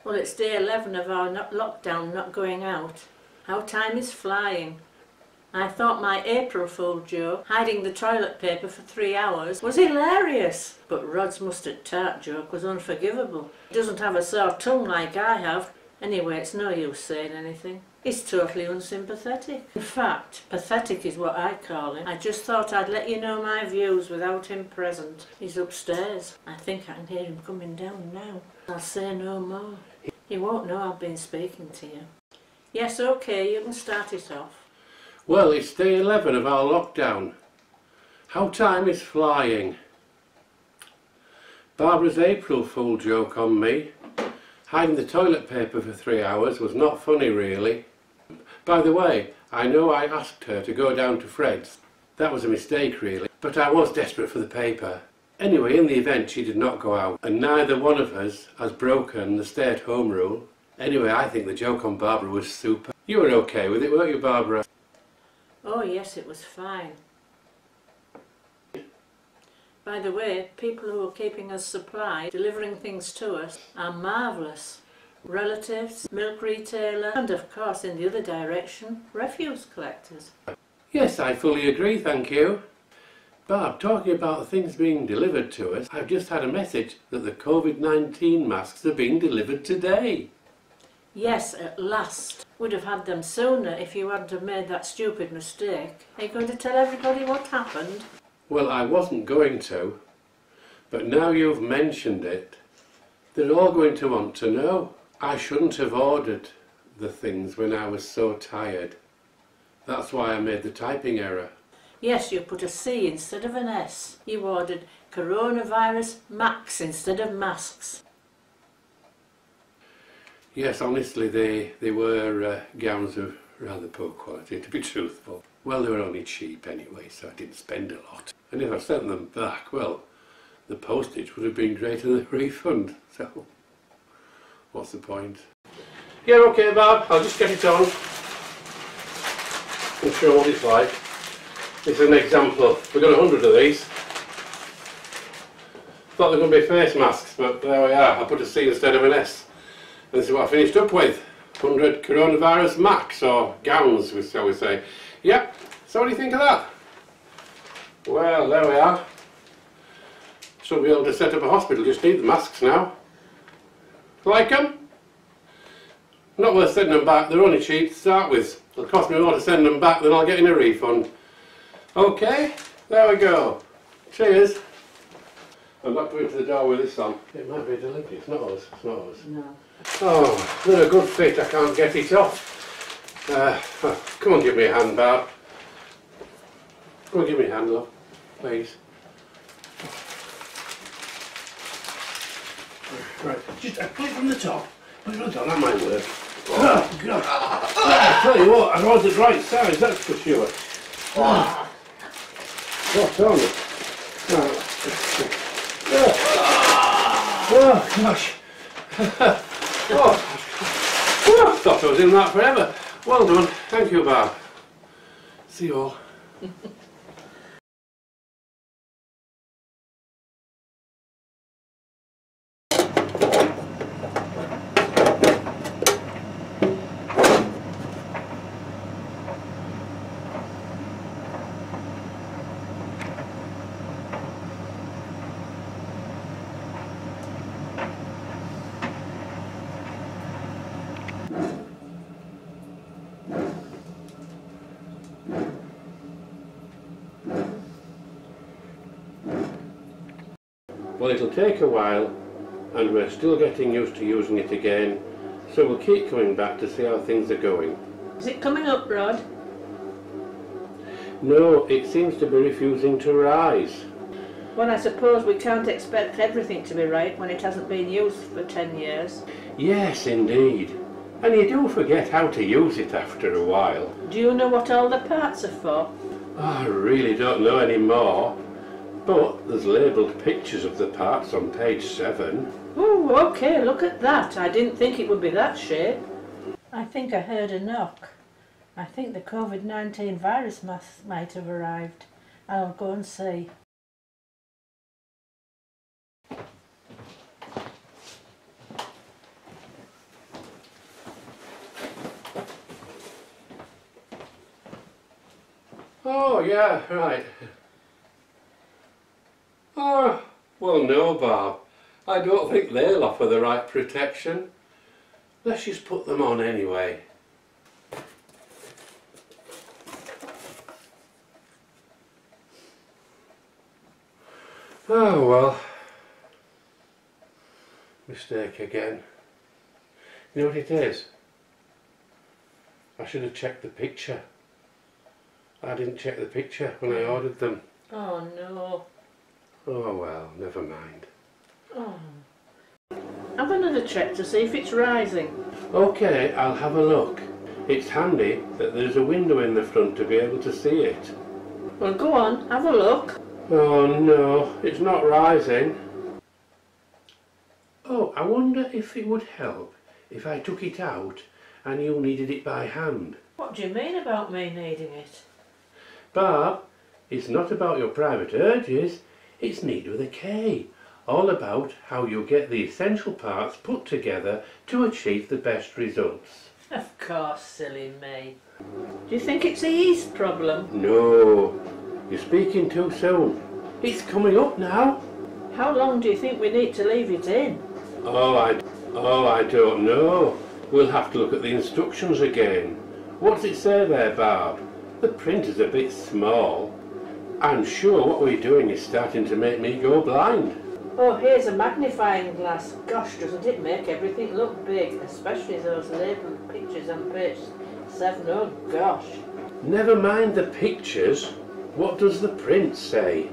Well, it's day 11 of our lockdown, not going out. How time is flying. I thought my April Fool joke, hiding the toilet paper for 3 hours, was hilarious. But Rod's mustard tart joke was unforgivable. He doesn't have a sore tongue like I have. Anyway, it's no use saying anything. He's totally unsympathetic. In fact, pathetic is what I call him. I just thought I'd let you know my views without him present. He's upstairs. I think I can hear him coming down now. I'll say no more. He won't know I've been speaking to you. Yes, okay, you can start it off. Well, it's day 11 of our lockdown. How time is flying. Barbara's April Fool joke on me, hiding the toilet paper for 3 hours, was not funny really. By the way, I know I asked her to go down to Fred's. That was a mistake really, but I was desperate for the paper. Anyway, in the event she did not go out, and neither one of us has broken the stay-at-home rule. Anyway, I think the joke on Barbara was super. You were okay with it, weren't you, Barbara? Oh yes, it was fine. By the way, people who are keeping us supplied, delivering things to us, are marvellous. Relatives, milk retailer, and of course in the other direction, refuse collectors. Yes, I fully agree, thank you. Barb, talking about things being delivered to us, I've just had a message that the COVID-19 masks are being delivered today. Yes, at last. Would have had them sooner if you hadn't have made that stupid mistake. Are you going to tell everybody what happened? Well, I wasn't going to, but now you've mentioned it, they're all going to want to know. I shouldn't have ordered the things when I was so tired. That's why I made the typing error. Yes, you put a C instead of an S. You ordered coronavirus max instead of masks. Yes, honestly, they were gowns of rather poor quality, to be truthful. Well, they were only cheap anyway, so I didn't spend a lot. And if I sent them back, well, the postage would have been greater than the refund, so what's the point? Yeah, okay, Bob, I'll just get it on and show what it's like. It's an example. We've got 100 of these. Thought they were going to be face masks, but there we are. I put a C instead of an S. And this is what I finished up with. 100 coronavirus max, or gowns, shall we say. Yep, so what do you think of that? Well, there we are. Should be able to set up a hospital, just need the masks now. Like them? Not worth sending them back, they're only cheap to start with. It'll cost me more to send them back than I'll get in a refund. Okay, there we go. Cheers. I'm not going to the door with this on. It might be delivery, it's not us, it's not us. No. Oh, they're a good fit, I can't get it off. Come on, give me a hand, Barb. Come on, give me a hand, love, please. Right, just put it from the top. Put it from the top, that might work. Oh, God. I tell you what, I want the right size, that's for sure. What's on it? Oh, gosh. Oh, thought I was in that forever. Well done. Thank you, Barb. See you all. Well, it'll take a while, and we're still getting used to using it again, so we'll keep coming back to see how things are going. Is it coming up, Rod? No, it seems to be refusing to rise. Well, I suppose we can't expect everything to be right when it hasn't been used for 10 years. Yes, indeed. And you do forget how to use it after a while. Do you know what all the parts are for? I really don't know anymore. But there's labelled pictures of the parts on page 7. Oh, okay, look at that. I didn't think it would be that shape. I think I heard a knock. I think the COVID-19 virus might have arrived. I'll go and see. Oh, yeah, right. Oh, well no, Barb. I don't think they'll offer the right protection. Let's just put them on anyway. Oh well. Mistake again. You know what it is? I should have checked the picture. I didn't check the picture when I ordered them. Oh no. Oh well, never mind. Oh. Have another check to see if it's rising. Okay, I'll have a look. It's handy that there's a window in the front to be able to see it. Well, go on, have a look. Oh no, it's not rising. Oh, I wonder if it would help if I took it out and you kneaded it by hand. What do you mean about me needing it? Barb, it's not about your private urges, it's Knead with a K. All about how you get the essential parts put together to achieve the best results. Of course, silly me. Do you think it's a yeast problem? No, you're speaking too soon. It's coming up now. How long do you think we need to leave it in? Oh, I don't know. We'll have to look at the instructions again. What's it say there, Barb? The print is a bit small. I'm sure what we're doing is starting to make me go blind. Oh, here's a magnifying glass. Gosh, doesn't it make everything look big? Especially those labelled pictures on page 7. Oh gosh. Never mind the pictures. What does the print say?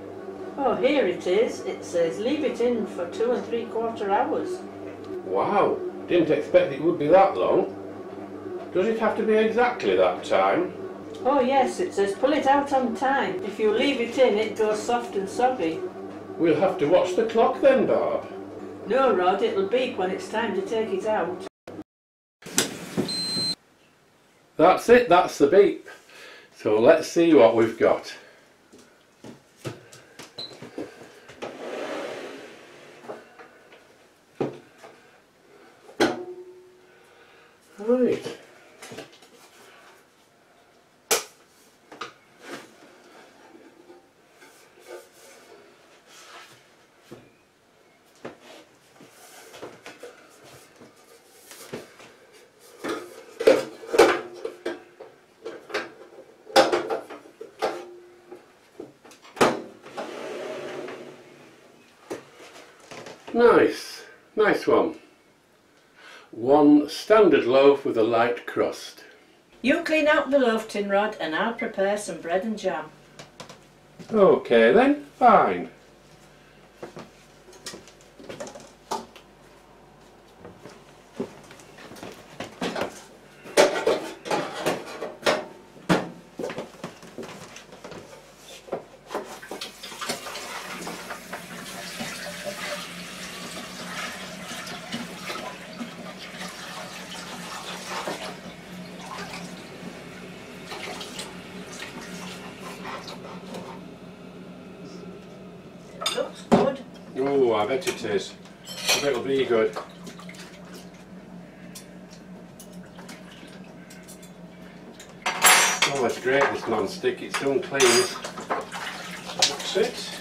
Oh, here it is. It says leave it in for 2 3/4 hours. Wow, didn't expect it would be that long. Does it have to be exactly that time? Oh yes, it says pull it out on time. If you leave it in, it goes soft and soggy. We'll have to watch the clock then, Barb. No, Rod, it'll beep when it's time to take it out. That's it, that's the beep. So let's see what we've got. Right. Nice one. One standard loaf with a light crust. You clean out the loaf tin, Rod, and I'll prepare some bread and jam. Okay then, fine. Looks good. Oh, I bet it is. I bet it'll be good. Oh, it's great, this non-stick. It's unclean. That's it.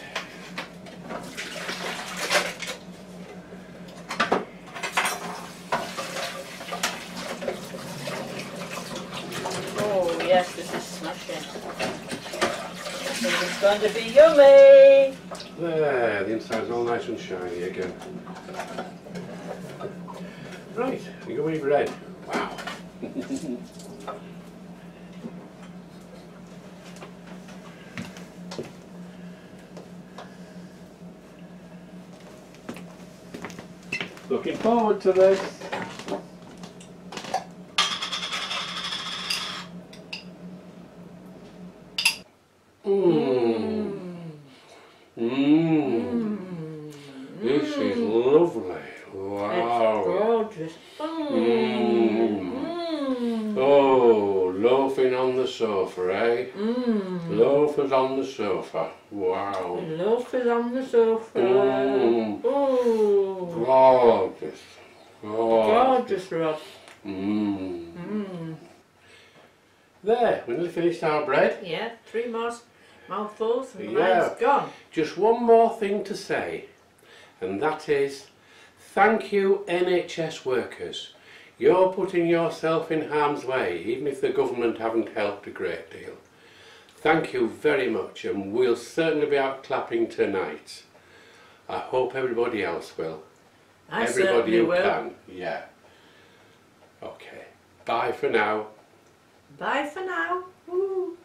Oh yes, this is smashing. This is going to be yummy. There, the inside's all nice and shiny again. Right, yummy bread. Wow. Looking forward to this. This is lovely. Wow. It's gorgeous. Oh, loafing on the sofa, eh? Loafers on the sofa. Wow. Loafers on the sofa. Oh. Gorgeous. Gorgeous, Rod. There, we nearly finished our bread. Yeah, 3 more mouthfuls and Yeah. mine's gone. Just one more thing to say, and that is, thank you NHS workers. You're putting yourself in harm's way, even if the government haven't helped a great deal. Thank you very much, and we'll certainly be out clapping tonight. I hope everybody else will. Everybody certainly who will. can, yeah. Okay, bye for now. Bye for now. Woo.